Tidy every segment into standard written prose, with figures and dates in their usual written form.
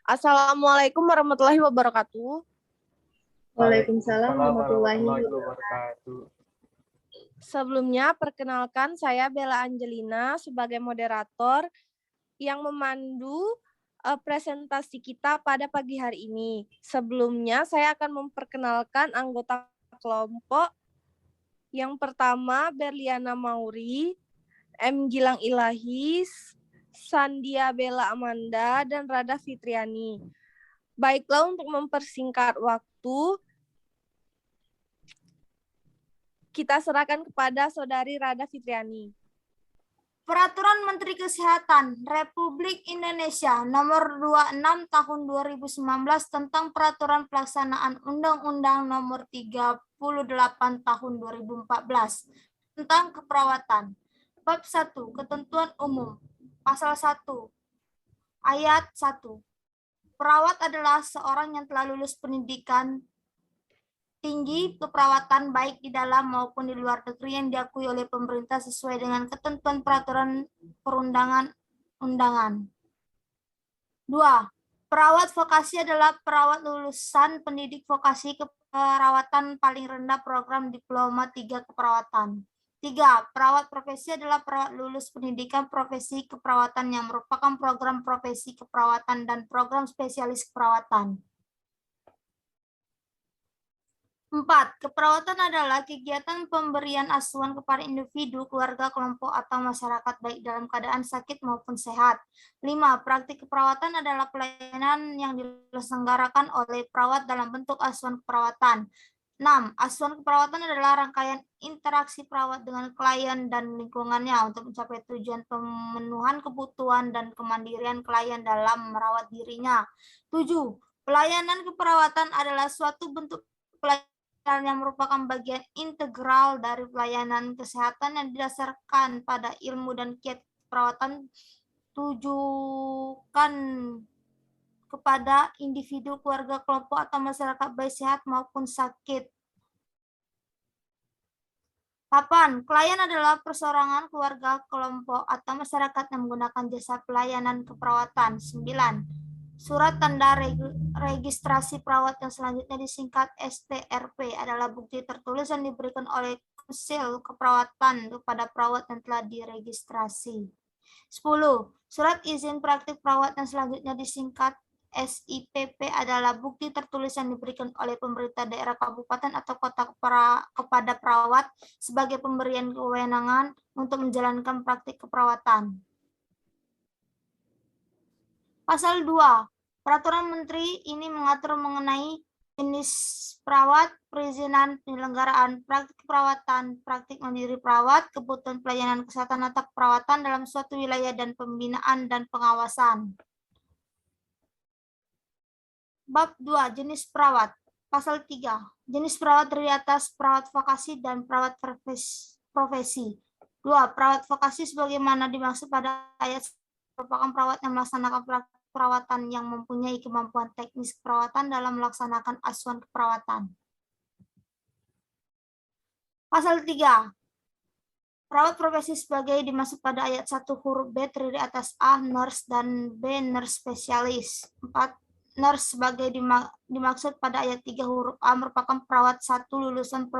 Assalamualaikum warahmatullahi wabarakatuh. Waalaikumsalam warahmatullahi wabarakatuh. Sebelumnya, perkenalkan saya Bella Angelina sebagai moderator yang memandu presentasi kita pada pagi hari ini. Sebelumnya, saya akan memperkenalkan anggota kelompok. Yang pertama, Berliana Mauri, M. Gilang Ilahis, Sandia Bella Amanda, dan Rada Fitriani. Baiklah, untuk mempersingkat waktu, kita serahkan kepada Saudari Rada Fitriani. Peraturan Menteri Kesehatan Republik Indonesia Nomor 26 Tahun 2019 tentang Peraturan Pelaksanaan Undang-Undang Nomor 38 Tahun 2014 tentang Keperawatan. Bab 1. Ketentuan Umum. Pasal 1. Ayat 1. Perawat adalah seorang yang telah lulus pendidikan tinggi keperawatan baik di dalam maupun di luar negeri yang diakui oleh pemerintah sesuai dengan ketentuan peraturan perundang-undangan. 2. Perawat vokasi adalah perawat lulusan pendidik vokasi keperawatan paling rendah program diploma 3 keperawatan. 3. Perawat profesi adalah perawat lulus pendidikan profesi keperawatan yang merupakan program profesi keperawatan dan program spesialis keperawatan. 4. Keperawatan adalah kegiatan pemberian asuhan kepada individu, keluarga, kelompok, atau masyarakat baik dalam keadaan sakit maupun sehat. 5. Praktik keperawatan adalah pelayanan yang diselenggarakan oleh perawat dalam bentuk asuhan keperawatan. 6. Asuhan keperawatan adalah rangkaian interaksi perawat dengan klien dan lingkungannya untuk mencapai tujuan pemenuhan kebutuhan dan kemandirian klien dalam merawat dirinya. 7. Pelayanan keperawatan adalah suatu bentuk pelayanan yang merupakan bagian integral dari pelayanan kesehatan yang didasarkan pada ilmu dan kiat perawatan tujukan kepada individu, keluarga, kelompok, atau masyarakat baik sehat maupun sakit. 8. Klien adalah perseorangan, keluarga, kelompok, atau masyarakat yang menggunakan jasa pelayanan keperawatan. 9. Surat tanda registrasi perawat yang selanjutnya disingkat STRP adalah bukti tertulis yang diberikan oleh Konsil Keperawatan kepada perawat yang telah diregistrasi. 10. Surat izin praktik perawat yang selanjutnya disingkat SIPP adalah bukti tertulis yang diberikan oleh pemerintah daerah, kabupaten, atau kota kepada perawat sebagai pemberian kewenangan untuk menjalankan praktik keperawatan. Pasal 2. Peraturan Menteri ini mengatur mengenai jenis perawat, perizinan penyelenggaraan praktik keperawatan, praktik mandiri perawat, kebutuhan pelayanan kesehatan atau keperawatan dalam suatu wilayah dan pembinaan dan pengawasan. Bab 2. Jenis perawat. Pasal 3. Jenis perawat terdiri atas perawat vokasi dan perawat profesi. 2. Perawat vokasi sebagaimana dimaksud pada ayat merupakan perawat yang melaksanakan perawatan yang mempunyai kemampuan teknis keperawatan dalam melaksanakan asuhan keperawatan. Pasal 3. Perawat profesi sebagai dimaksud pada ayat 1 huruf B terdiri atas A, nurse, dan B, nurse spesialis. 4. Nurse sebagai dimaksud pada ayat 3 huruf A merupakan perawat 1 lulusan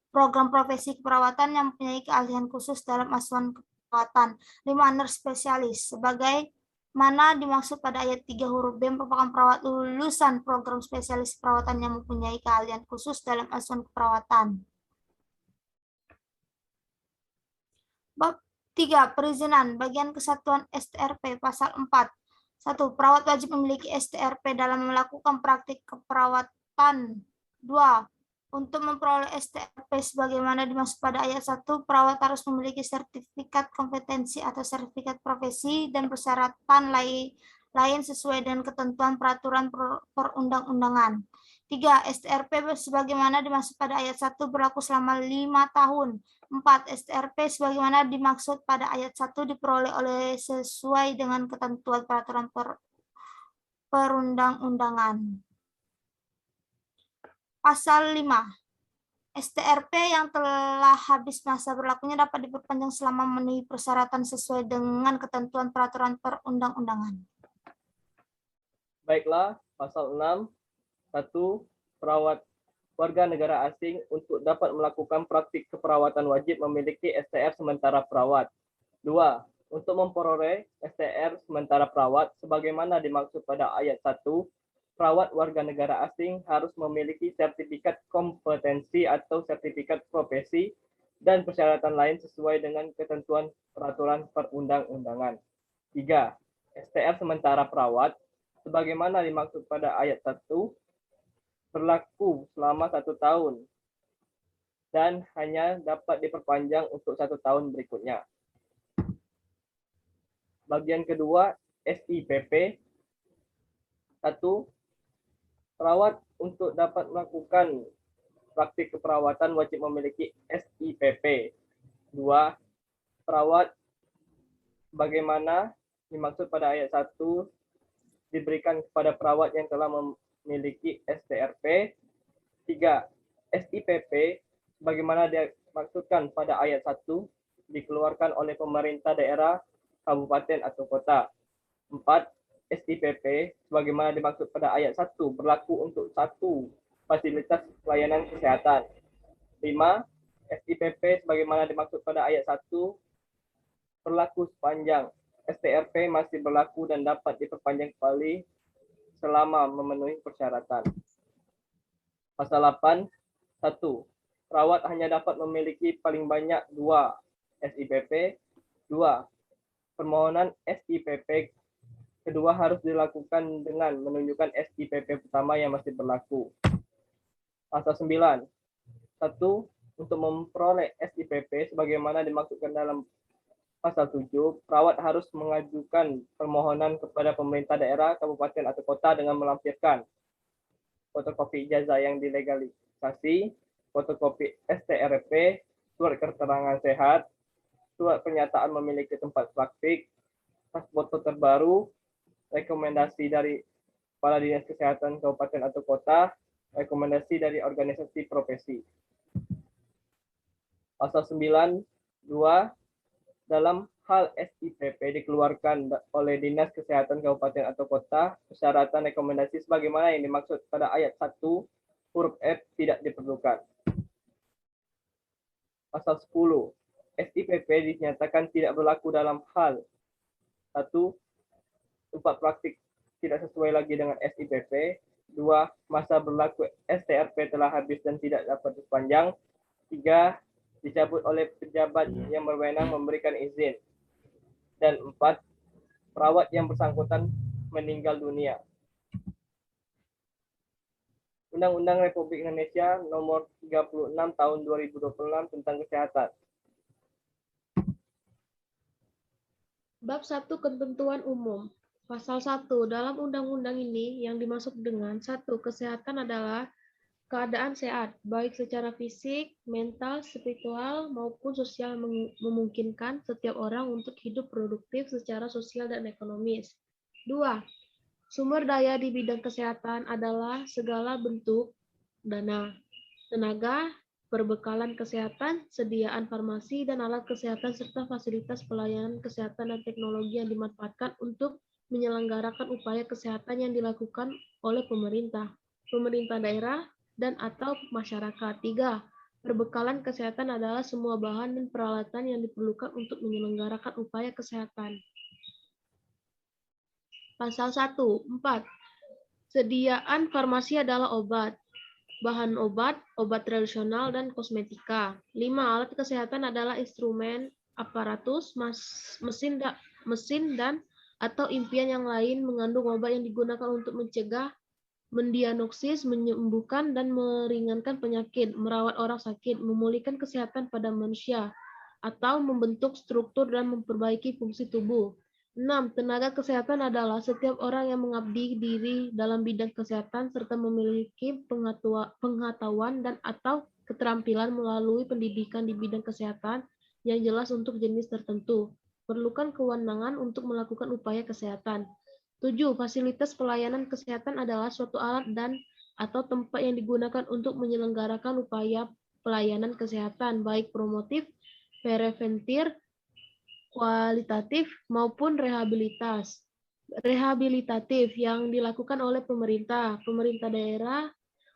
program profesi keperawatan yang mempunyai keahlian khusus dalam asuhan keperawatan. 5. Nurse spesialis sebagai mana dimaksud pada ayat 3 huruf B merupakan perawat lulusan program spesialis perawatan yang mempunyai keahlian khusus dalam asuhan keperawatan. Bab 3. Perizinan. Bagian kesatuan STRP. Pasal 4. 1. Perawat wajib memiliki STRP dalam melakukan praktik keperawatan. 2. Untuk memperoleh STRP sebagaimana dimaksud pada ayat 1, perawat harus memiliki sertifikat kompetensi atau sertifikat profesi dan persyaratan lain sesuai dengan ketentuan peraturan perundang-undangan. 3. STRP sebagaimana dimaksud pada ayat 1 berlaku selama 5 tahun. 4. STRP sebagaimana dimaksud pada ayat 1 diperoleh sesuai dengan ketentuan peraturan perundang-undangan. Pasal 5. STRP yang telah habis masa berlakunya dapat diperpanjang selama memenuhi persyaratan sesuai dengan ketentuan peraturan perundang-undangan. Baiklah, pasal 6, 1. Perawat warga negara asing untuk dapat melakukan praktik keperawatan wajib memiliki STR sementara perawat. 2. Untuk memperoleh STR sementara perawat, sebagaimana dimaksud pada ayat 1, perawat warga negara asing harus memiliki sertifikat kompetensi atau sertifikat profesi dan persyaratan lain sesuai dengan ketentuan peraturan perundang-undangan. 3. STR sementara perawat, sebagaimana dimaksud pada ayat 1, berlaku selama 1 tahun dan hanya dapat diperpanjang untuk 1 tahun berikutnya. Bagian kedua, SIPP. 1. Perawat untuk dapat melakukan praktik keperawatan wajib memiliki SIPP. 2. Perawat bagaimana dimaksud pada ayat 1 diberikan kepada perawat yang telah memiliki STRP. 3. SIPP bagaimana dimaksudkan pada ayat 1 dikeluarkan oleh pemerintah daerah, kabupaten atau kota. 4. SIPP sebagaimana dimaksud pada ayat 1 berlaku untuk satu fasilitas pelayanan kesehatan. 5. SIPP sebagaimana dimaksud pada ayat 1 berlaku sepanjang STRP masih berlaku dan dapat diperpanjang kembali selama memenuhi persyaratan. Pasal 8, 1. Perawat hanya dapat memiliki paling banyak 2 SIPP. 2. Permohonan SIPP kedua harus dilakukan dengan menunjukkan SIPP pertama yang masih berlaku. Pasal 9. 1. Untuk memperoleh SIPP sebagaimana dimaksudkan dalam pasal 7, perawat harus mengajukan permohonan kepada pemerintah daerah, kabupaten atau kota dengan melampirkan fotokopi ijazah yang dilegalisasi, fotokopi STRP, surat keterangan sehat, surat pernyataan memiliki tempat praktik, foto terbaru, rekomendasi dari Kepala Dinas Kesehatan Kabupaten atau Kota, rekomendasi dari organisasi profesi. Pasal 9, 2. Dalam hal SIPP dikeluarkan oleh Dinas Kesehatan Kabupaten atau Kota, persyaratan rekomendasi sebagaimana yang dimaksud pada ayat 1, huruf F tidak diperlukan. Pasal 10. SIPP dinyatakan tidak berlaku dalam hal 1. Tempat praktik tidak sesuai lagi dengan SIPP. 2. Masa berlaku STRP telah habis dan tidak dapat diperpanjang. 3. Dicabut oleh pejabat yang berwenang memberikan izin. Dan 4. Perawat yang bersangkutan meninggal dunia. Undang-Undang Republik Indonesia Nomor 36 Tahun 2026 tentang Kesehatan. Bab 1 Ketentuan Umum. Pasal 1. Dalam undang-undang ini yang dimaksud dengan 1. Kesehatan adalah keadaan sehat, baik secara fisik, mental, spiritual, maupun sosial memungkinkan setiap orang untuk hidup produktif secara sosial dan ekonomis. 2. Sumber daya di bidang kesehatan adalah segala bentuk dana, tenaga, perbekalan kesehatan, sediaan farmasi dan alat kesehatan, serta fasilitas pelayanan kesehatan dan teknologi yang dimanfaatkan untuk menyelenggarakan upaya kesehatan yang dilakukan oleh pemerintah daerah, dan atau masyarakat. 3. Perbekalan kesehatan adalah semua bahan dan peralatan yang diperlukan untuk menyelenggarakan upaya kesehatan. Pasal 1. 4. Sediaan farmasi adalah obat, bahan obat, obat tradisional, dan kosmetika. 5. Alat kesehatan adalah instrumen, aparatus, mesin dan atau impian yang lain mengandung obat yang digunakan untuk mencegah, mendiagnosis, menyembuhkan, dan meringankan penyakit, merawat orang sakit, memulihkan kesehatan pada manusia, atau membentuk struktur dan memperbaiki fungsi tubuh. 6. Tenaga kesehatan adalah setiap orang yang mengabdi diri dalam bidang kesehatan serta memiliki pengetahuan dan atau keterampilan melalui pendidikan di bidang kesehatan yang jelas untuk jenis tertentu, perlukan kewenangan untuk melakukan upaya kesehatan. 7. Fasilitas pelayanan kesehatan adalah suatu alat dan atau tempat yang digunakan untuk menyelenggarakan upaya pelayanan kesehatan, baik promotif, preventif, kualitatif, maupun rehabilitas. rehabilitatif yang dilakukan oleh pemerintah daerah,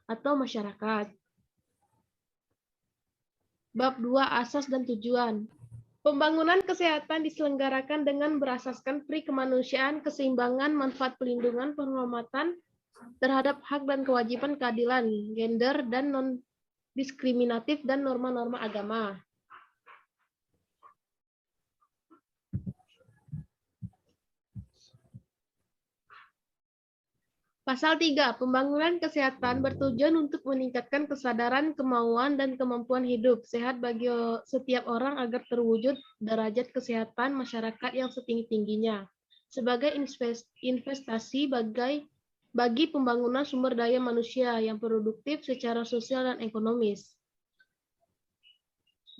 atau masyarakat. Bab 2 Asas dan Tujuan. Pembangunan kesehatan diselenggarakan dengan berasaskan pri kemanusiaan, keseimbangan, manfaat pelindungan, penghormatan terhadap hak dan kewajiban keadilan, gender, dan non-diskriminatif, dan norma-norma agama. Pasal 3. Pembangunan kesehatan bertujuan untuk meningkatkan kesadaran, kemauan, dan kemampuan hidup sehat bagi setiap orang agar terwujud derajat kesehatan masyarakat yang setinggi-tingginya. Sebagai investasi bagi pembangunan sumber daya manusia yang produktif secara sosial dan ekonomis.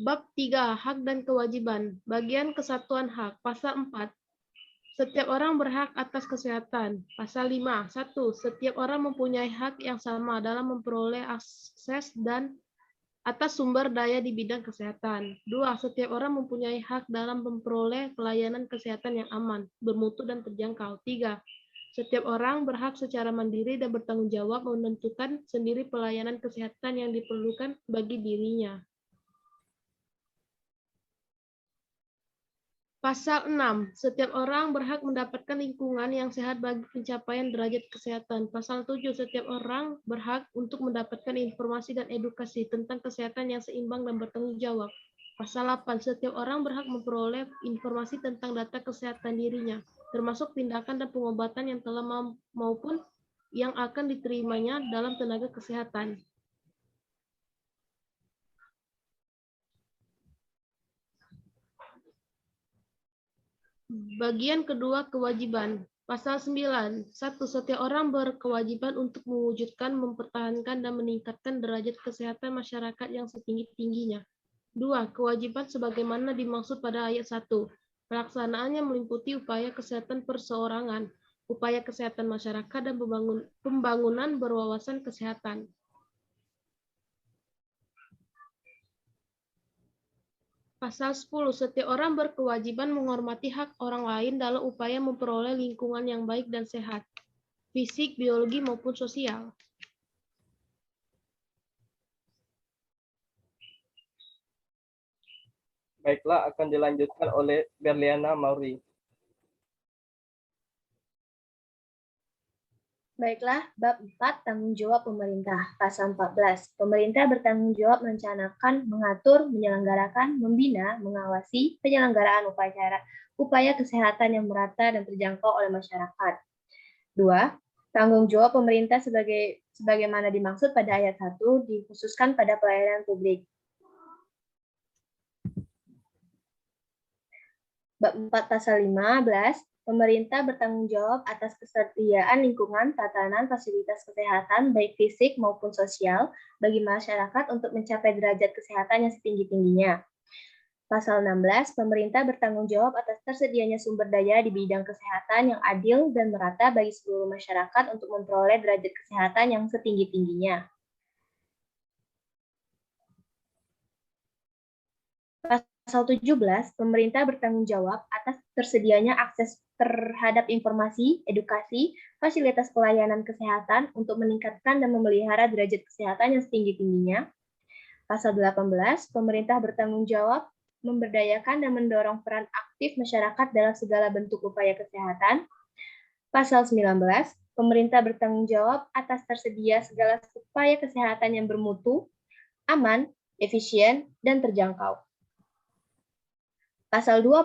Bab 3. Hak dan kewajiban. Bagian kesatuan hak. Pasal 4. Setiap orang berhak atas kesehatan. Pasal 5. 1. Setiap orang mempunyai hak yang sama dalam memperoleh akses dan atas sumber daya di bidang kesehatan. 2. Setiap orang mempunyai hak dalam memperoleh pelayanan kesehatan yang aman, bermutu, dan terjangkau. 3. Setiap orang berhak secara mandiri dan bertanggung jawab menentukan sendiri pelayanan kesehatan yang diperlukan bagi dirinya. Pasal 6. Setiap orang berhak mendapatkan lingkungan yang sehat bagi pencapaian derajat kesehatan. Pasal 7. Setiap orang berhak untuk mendapatkan informasi dan edukasi tentang kesehatan yang seimbang dan bertanggung jawab. Pasal 8. Setiap orang berhak memperoleh informasi tentang data kesehatan dirinya, termasuk tindakan dan pengobatan yang telah maupun yang akan diterimanya dalam tenaga kesehatan. Bagian kedua, kewajiban. Pasal 9. 1. Setiap orang berkewajiban untuk mewujudkan, mempertahankan, dan meningkatkan derajat kesehatan masyarakat yang setinggi-tingginya. 2. Kewajiban sebagaimana dimaksud pada ayat 1. Pelaksanaannya meliputi upaya kesehatan perseorangan, upaya kesehatan masyarakat, dan pembangunan berwawasan kesehatan. Pasal 10. Setiap orang berkewajiban menghormati hak orang lain dalam upaya memperoleh lingkungan yang baik dan sehat, fisik, biologi, maupun sosial. Baiklah, akan dilanjutkan oleh Berliana Mauri. Baiklah, bab 4 tanggung jawab pemerintah. Pasal 14. Pemerintah bertanggung jawab merencanakan, mengatur, menyelenggarakan, membina, mengawasi penyelenggaraan upaya kesehatan yang merata dan terjangkau oleh masyarakat. 2. Tanggung jawab pemerintah sebagaimana dimaksud pada ayat 1 dikhususkan pada pelayanan publik. Bab 4 pasal 15. Pemerintah bertanggung jawab atas ketersediaan lingkungan, tatanan, fasilitas kesehatan, baik fisik maupun sosial, bagi masyarakat untuk mencapai derajat kesehatan yang setinggi-tingginya. Pasal 16, pemerintah bertanggung jawab atas tersedianya sumber daya di bidang kesehatan yang adil dan merata bagi seluruh masyarakat untuk memperoleh derajat kesehatan yang setinggi-tingginya. Pasal 17, pemerintah bertanggung jawab atas tersedianya akses terhadap informasi, edukasi, fasilitas pelayanan kesehatan untuk meningkatkan dan memelihara derajat kesehatan yang setinggi-tingginya. Pasal 18, pemerintah bertanggung jawab memberdayakan dan mendorong peran aktif masyarakat dalam segala bentuk upaya kesehatan. Pasal 19, pemerintah bertanggung jawab atas tersedia segala upaya kesehatan yang bermutu, aman, efisien, dan terjangkau. Pasal 20,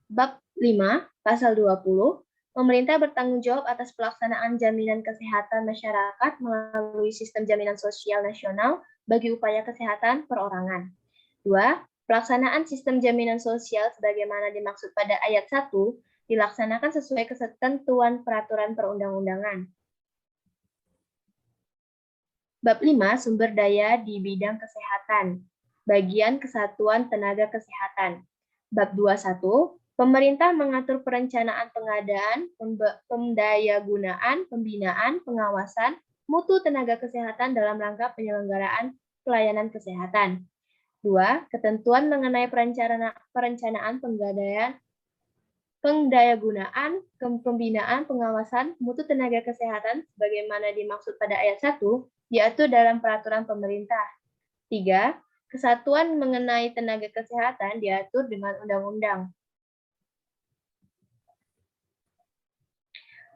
bab 5, pasal 20, pemerintah bertanggung jawab atas pelaksanaan jaminan kesehatan masyarakat melalui sistem jaminan sosial nasional bagi upaya kesehatan perorangan. 2. Pelaksanaan sistem jaminan sosial sebagaimana dimaksud pada ayat 1 dilaksanakan sesuai ketentuan peraturan perundang-undangan. Bab 5, sumber daya di bidang kesehatan. Bagian kesatuan tenaga kesehatan. Bab 21, pemerintah mengatur perencanaan pengadaan, pendayagunaan, pembinaan, pengawasan, mutu tenaga kesehatan dalam rangka penyelenggaraan pelayanan kesehatan. 2. Ketentuan mengenai perencanaan penggadaian Pendayagunaan, pembinaan, pengawasan, mutu tenaga kesehatan sebagaimana dimaksud pada ayat 1 diatur dalam peraturan pemerintah. 3. Kesatuan mengenai tenaga kesehatan diatur dengan undang-undang.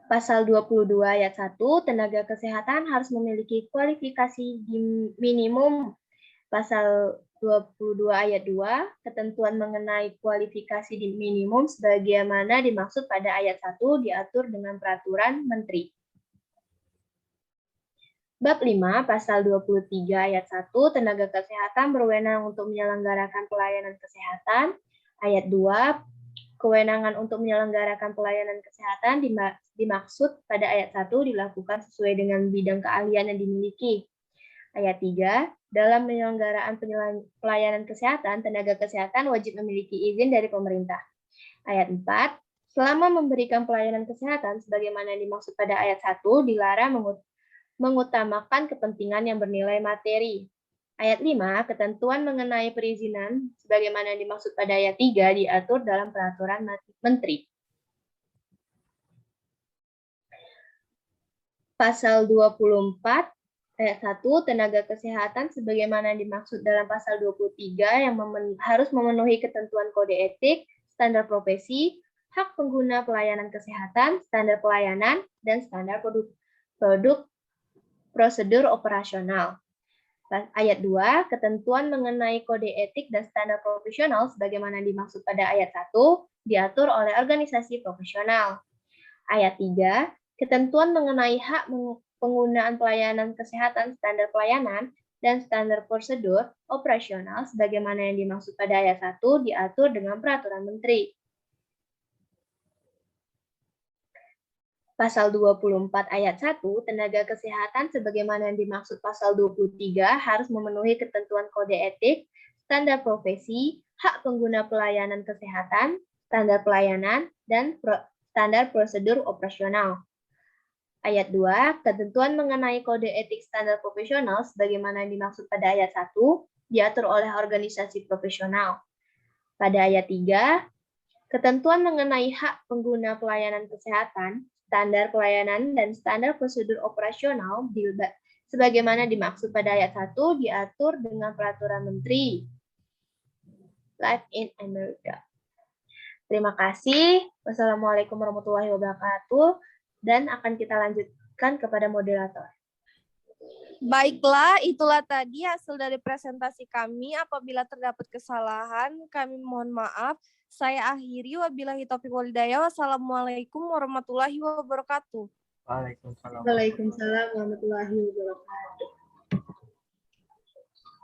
Pasal 22 ayat 1, tenaga kesehatan harus memiliki kualifikasi minimum. Pasal 22 ayat 2, ketentuan mengenai kualifikasi minimum sebagaimana dimaksud pada ayat 1 diatur dengan peraturan menteri. Bab 5, pasal 23 ayat 1, tenaga kesehatan berwenang untuk menyelenggarakan pelayanan kesehatan. Ayat 2, kewenangan untuk menyelenggarakan pelayanan kesehatan dimaksud pada ayat 1 dilakukan sesuai dengan bidang keahlian yang dimiliki. Ayat 3, dalam penyelenggaraan pelayanan kesehatan, tenaga kesehatan wajib memiliki izin dari pemerintah. Ayat 4, selama memberikan pelayanan kesehatan sebagaimana dimaksud pada ayat 1 dilarang mengutamakan kepentingan yang bernilai materi. Ayat 5, ketentuan mengenai perizinan sebagaimana dimaksud pada ayat 3 diatur dalam peraturan menteri. Pasal 24 ayat 1, tenaga kesehatan sebagaimana dimaksud dalam pasal 23 yang harus memenuhi ketentuan kode etik, standar profesi, hak pengguna pelayanan kesehatan, standar pelayanan, dan standar prosedur operasional. Ayat 2, ketentuan mengenai kode etik dan standar profesional sebagaimana dimaksud pada ayat 1 diatur oleh organisasi profesional. Ayat 3, ketentuan mengenai hak penggunaan pelayanan kesehatan, standar pelayanan, dan standar prosedur operasional sebagaimana yang dimaksud pada ayat 1 diatur dengan peraturan menteri. Pasal 24 ayat 1, tenaga kesehatan sebagaimana yang dimaksud pasal 23 harus memenuhi ketentuan kode etik, standar profesi, hak pengguna pelayanan kesehatan, standar pelayanan, dan standar prosedur operasional. Ayat 2, ketentuan mengenai kode etik standar profesional sebagaimana dimaksud pada ayat 1 diatur oleh organisasi profesional. Pada ayat 3, ketentuan mengenai hak pengguna pelayanan kesehatan, standar pelayanan, dan standar prosedur operasional sebagaimana dimaksud pada ayat 1 diatur dengan peraturan menteri. Live in America. Terima kasih. Wassalamualaikum warahmatullahi wabarakatuh. Dan akan kita lanjutkan kepada moderator. Baiklah, itulah tadi hasil dari presentasi kami. Apabila terdapat kesalahan, kami mohon maaf. Saya akhiri, wabillahi taufiq wal hidayah. Wassalamualaikum warahmatullahi wabarakatuh. Waalaikumsalam. Waalaikumsalam warahmatullahi wabarakatuh.